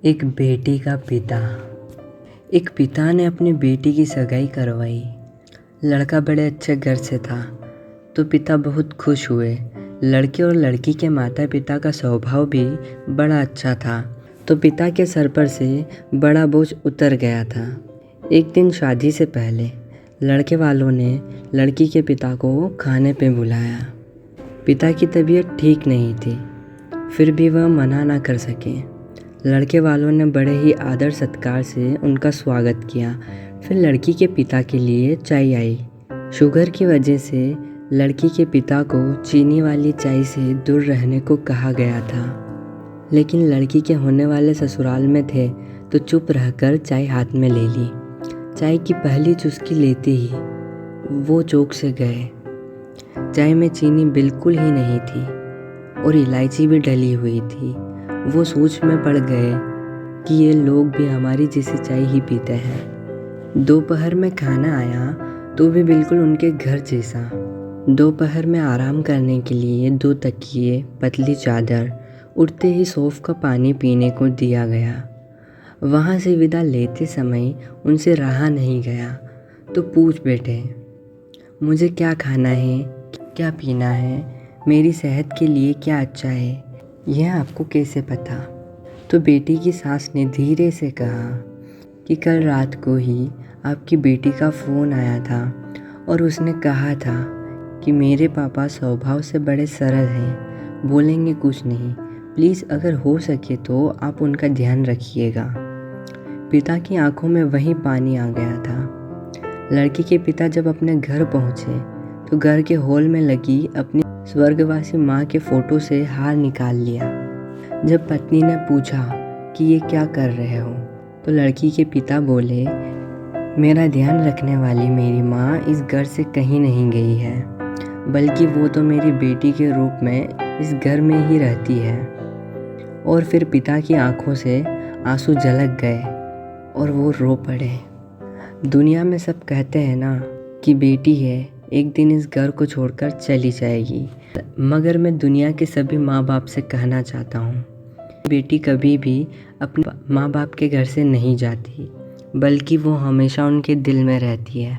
एक बेटी का पिता। एक पिता ने अपनी बेटी की सगाई करवाई। लड़का बड़े अच्छे घर से था तो पिता बहुत खुश हुए। लड़के और लड़की के माता पिता का स्वभाव भी बड़ा अच्छा था तो पिता के सर पर से बड़ा बोझ उतर गया था। एक दिन शादी से पहले लड़के वालों ने लड़की के पिता को खाने पे बुलाया। पिता की तबीयत ठीक नहीं थी, फिर भी वह मना ना कर सके। लड़के वालों ने बड़े ही आदर सत्कार से उनका स्वागत किया। फिर लड़की के पिता के लिए चाय आई। शुगर की वजह से लड़की के पिता को चीनी वाली चाय से दूर रहने को कहा गया था, लेकिन लड़की के होने वाले ससुराल में थे तो चुप रहकर चाय हाथ में ले ली। चाय की पहली चुस्की लेते ही वो चौंक से गए। चाय में चीनी बिल्कुल ही नहीं थी और इलायची भी डली हुई थी। वो सोच में पड़ गए कि ये लोग भी हमारी जैसी चाय ही पीते हैं। दोपहर में खाना आया तो भी बिल्कुल उनके घर जैसा। दोपहर में आराम करने के लिए 2 तकिए, पतली चादर, उठते ही सौंफ का पानी पीने को दिया गया। वहाँ से विदा लेते समय उनसे रहा नहीं गया तो पूछ बैठे, मुझे क्या खाना है, क्या पीना है, मेरी सेहत के लिए क्या अच्छा है, यह आपको कैसे पता? तो बेटी की सास ने धीरे से कहा कि कल रात को ही आपकी बेटी का फ़ोन आया था और उसने कहा था कि मेरे पापा स्वभाव से बड़े सरल हैं, बोलेंगे कुछ नहीं, प्लीज़ अगर हो सके तो आप उनका ध्यान रखिएगा। पिता की आंखों में वही पानी आ गया था। लड़की के पिता जब अपने घर पहुँचे तो घर के हॉल में लगी अपनी स्वर्गवासी माँ के फ़ोटो से हार निकाल लिया। जब पत्नी ने पूछा कि ये क्या कर रहे हो तो लड़की के पिता बोले, मेरा ध्यान रखने वाली मेरी माँ इस घर से कहीं नहीं गई है, बल्कि वो तो मेरी बेटी के रूप में इस घर में ही रहती है। और फिर पिता की आंखों से आंसू झलक गए और वो रो पड़े। दुनिया में सब कहते हैं ना कि बेटी है एक दिन इस घर को छोड़कर चली जाएगी, मगर मैं दुनिया के सभी माँ बाप से कहना चाहता हूँ, बेटी कभी भी अपने माँ बाप के घर से नहीं जाती, बल्कि वो हमेशा उनके दिल में रहती है।